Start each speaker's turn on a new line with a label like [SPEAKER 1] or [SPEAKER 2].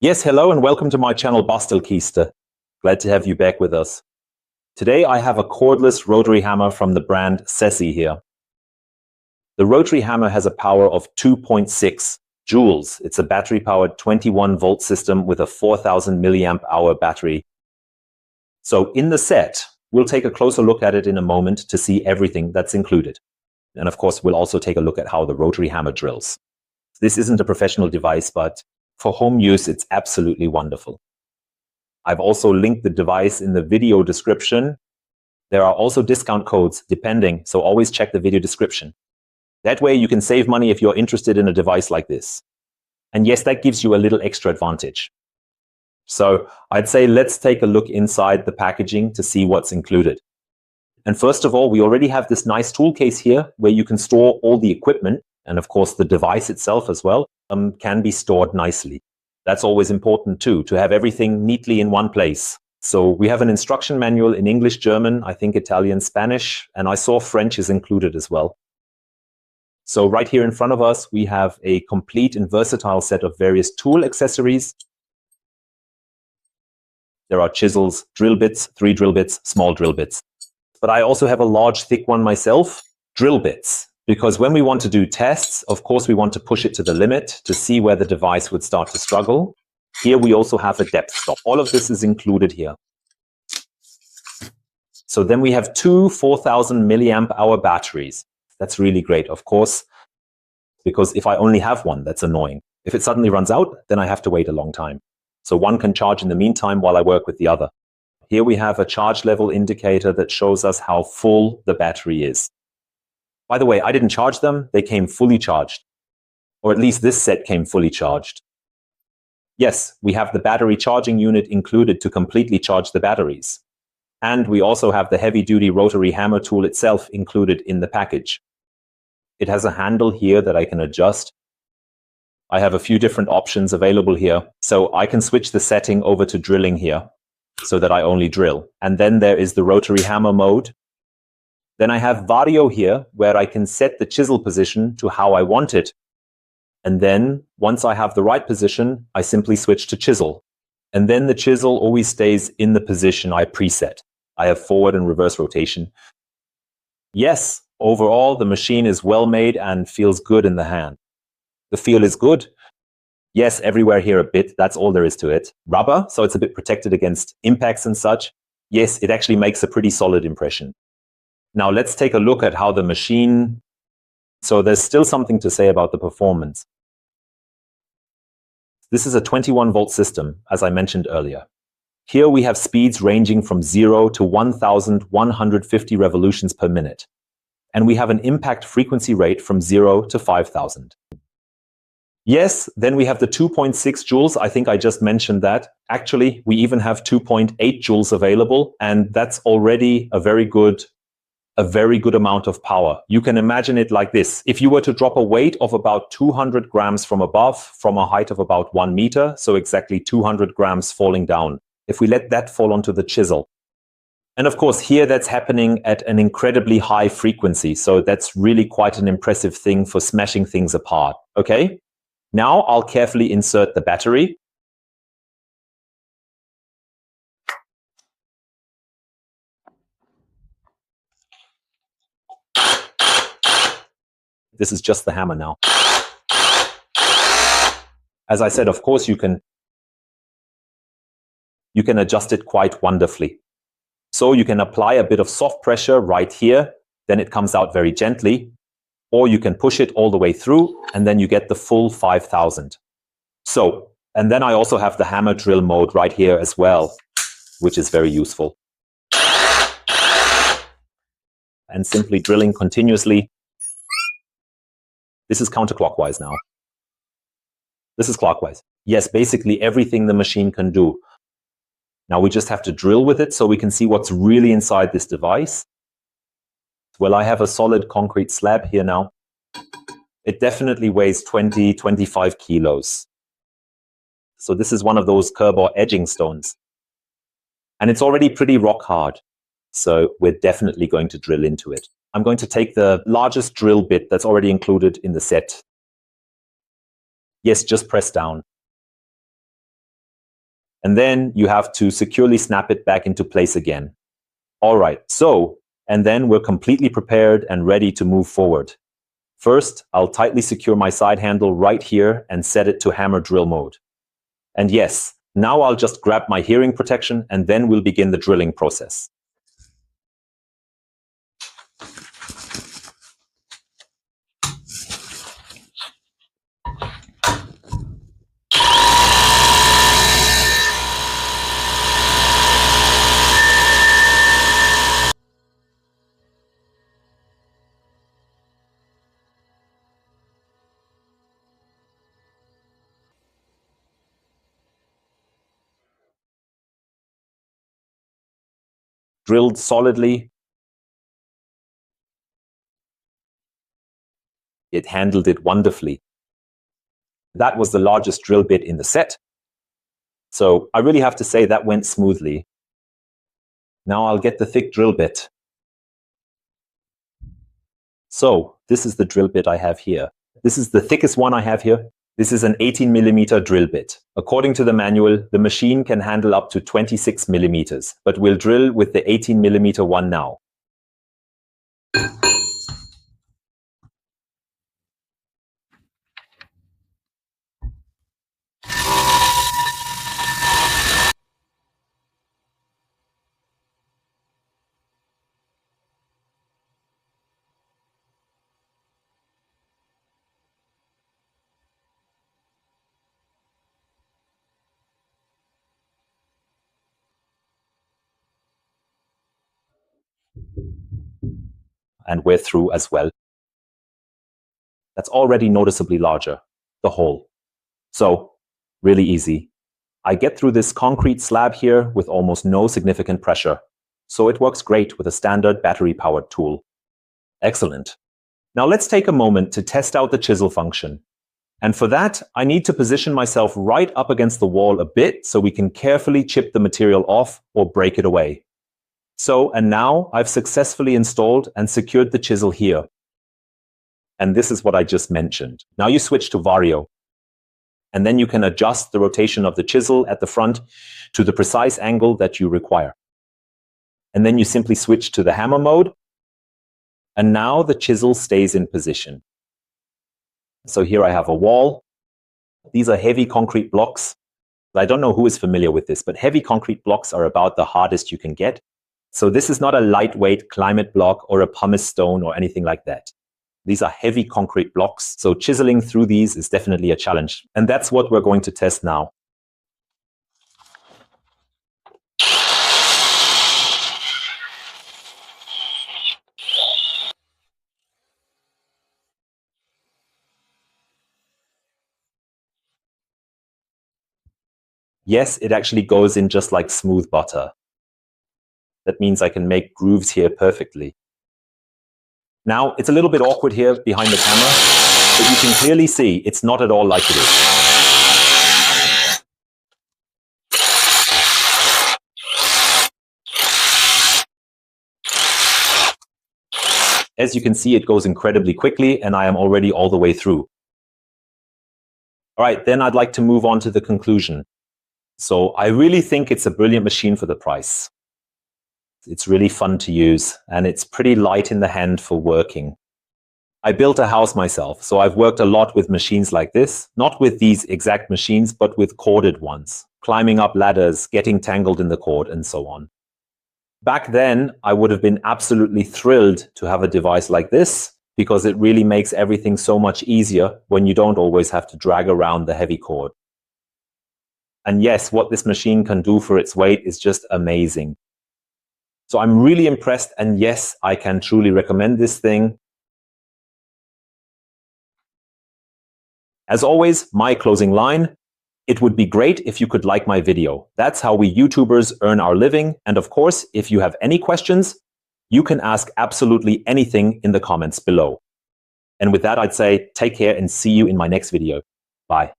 [SPEAKER 1] Yes, hello and welcome to my channel Bastelkiste. Glad to have you back with us. Today I have a cordless rotary hammer from the brand Seesii here. The rotary hammer has a power of 2.6 joules. It's a battery-powered 21-volt system with a 4,000 milliamp hour battery. So in the set, we'll take a closer look at it in a moment to see everything that's included. And of course, we'll also take a look at how the rotary hammer drills. This isn't a professional device, but for home use, it's absolutely wonderful. I've also linked the device in the video description. There are also discount codes depending, so always check the video description. That way you can save money if you're interested in a device like this. And yes, that gives you a little extra advantage. So I'd say let's take a look inside the packaging to see what's included. And first of all, we already have this nice tool case here where you can store all the equipment, and of course the device itself as well can be stored nicely. That's always important too, to have everything neatly in one place. So we have an instruction manual in English, German, I think Italian, Spanish, and I saw French is included as well. So right here in front of us, we have a complete and versatile set of various tool accessories. There are chisels, drill bits, 3 drill bits, small drill bits. But I also have a large, thick one myself, drill bits. Because when we want to do tests, of course, we want to push it to the limit to see where the device would start to struggle. Here we also have a depth stop. All of this is included here. So then we have 2 4,000 milliamp hour batteries. That's really great, of course, because if I only have one, that's annoying. If it suddenly runs out, then I have to wait a long time. So one can charge in the meantime while I work with the other. Here we have a charge level indicator that shows us how full the battery is. By the way, I didn't charge them. They came fully charged. Or at least this set came fully charged. Yes, we have the battery charging unit included to completely charge the batteries. And we also have the heavy-duty rotary hammer tool itself included in the package. It has a handle here that I can adjust. I have a few different options available here. So I can switch the setting over to drilling here so that I only drill. And then there is the rotary hammer mode. Then I have Vario here, where I can set the chisel position to how I want it. And then, once I have the right position, I simply switch to chisel. And then the chisel always stays in the position I preset. I have forward and reverse rotation. Yes, overall, the machine is well made and feels good in the hand. The feel is good. Yes, everywhere here a bit, that's all there is to it. Rubber, so it's a bit protected against impacts and such. Yes, it actually makes a pretty solid impression. Now let's take a look at how the machine, so there's still something to say about the performance. This is a 21-volt system, as I mentioned earlier. Here we have speeds ranging from 0 to 1,150 revolutions per minute. And we have an impact frequency rate from 0 to 5,000. Yes, then we have the 2.6 joules. I think I just mentioned that. Actually, we even have 2.8 joules available, and that's already a very good amount of power. You can imagine it like this. If you were to drop a weight of about 200 grams from above, from a height of about 1 meter, so exactly 200 grams falling down, if we let that fall onto the chisel. And of course, here that's happening at an incredibly high frequency. So that's really quite an impressive thing for smashing things apart. Okay? Now I'll carefully insert the battery. This is just the hammer now. As I said, of course, you can adjust it quite wonderfully. So you can apply a bit of soft pressure right here, then it comes out very gently, or you can push it all the way through, and then you get the full 5,000. So, and then I also have the hammer drill mode right here as well, which is very useful. And simply drilling continuously. This is counterclockwise now. This is clockwise. Yes, basically everything the machine can do. Now we just have to drill with it so we can see what's really inside this device. Well, I have a solid concrete slab here now. It definitely weighs 20-25 kilos. So this is one of those curb or edging stones. And it's already pretty rock hard. So we're definitely going to drill into it. I'm going to take the largest drill bit that's already included in the set. Yes, just press down. And then you have to securely snap it back into place again. All right, and then we're completely prepared and ready to move forward. First, I'll tightly secure my side handle right here and set it to hammer drill mode. And yes, now I'll just grab my hearing protection and then we'll begin the drilling process. Drilled solidly. It handled it wonderfully. That was the largest drill bit in the set. So I really have to say that went smoothly. Now I'll get the thick drill bit. So this is the drill bit I have here. This is the thickest one I have here. This is an 18mm drill bit. According to the manual, the machine can handle up to 26mm, but we'll drill with the 18mm one now. And we're through as well. That's already noticeably larger, the hole. So, really easy. I get through this concrete slab here with almost no significant pressure. So it works great with a standard battery-powered tool. Excellent. Now let's take a moment to test out the chisel function. And for that, I need to position myself right up against the wall a bit so we can carefully chip the material off or break it away. And now I've successfully installed and secured the chisel here. And this is what I just mentioned. Now you switch to Vario. And then you can adjust the rotation of the chisel at the front to the precise angle that you require. And then you simply switch to the hammer mode. And now the chisel stays in position. So here I have a wall. These are heavy concrete blocks. I don't know who is familiar with this, but heavy concrete blocks are about the hardest you can get. So this is not a lightweight climate block or a pumice stone or anything like that. These are heavy concrete blocks, so chiseling through these is definitely a challenge. And that's what we're going to test now. Yes, it actually goes in just like smooth butter. That means I can make grooves here perfectly. Now, it's a little bit awkward here behind the camera, but you can clearly see it's not at all like it is. As you can see, it goes incredibly quickly, and I am already all the way through. All right, then I'd like to move on to the conclusion. So I really think it's a brilliant machine for the price. It's really fun to use, and it's pretty light in the hand for working. I built a house myself, so I've worked a lot with machines like this, not with these exact machines, but with corded ones, climbing up ladders, getting tangled in the cord, and so on. Back then, I would have been absolutely thrilled to have a device like this, because it really makes everything so much easier when you don't always have to drag around the heavy cord. And yes, what this machine can do for its weight is just amazing. So I'm really impressed, and yes, I can truly recommend this thing. As always, my closing line, it would be great if you could like my video. That's how we YouTubers earn our living. And of course, if you have any questions, you can ask absolutely anything in the comments below. And with that, I'd say take care and see you in my next video. Bye.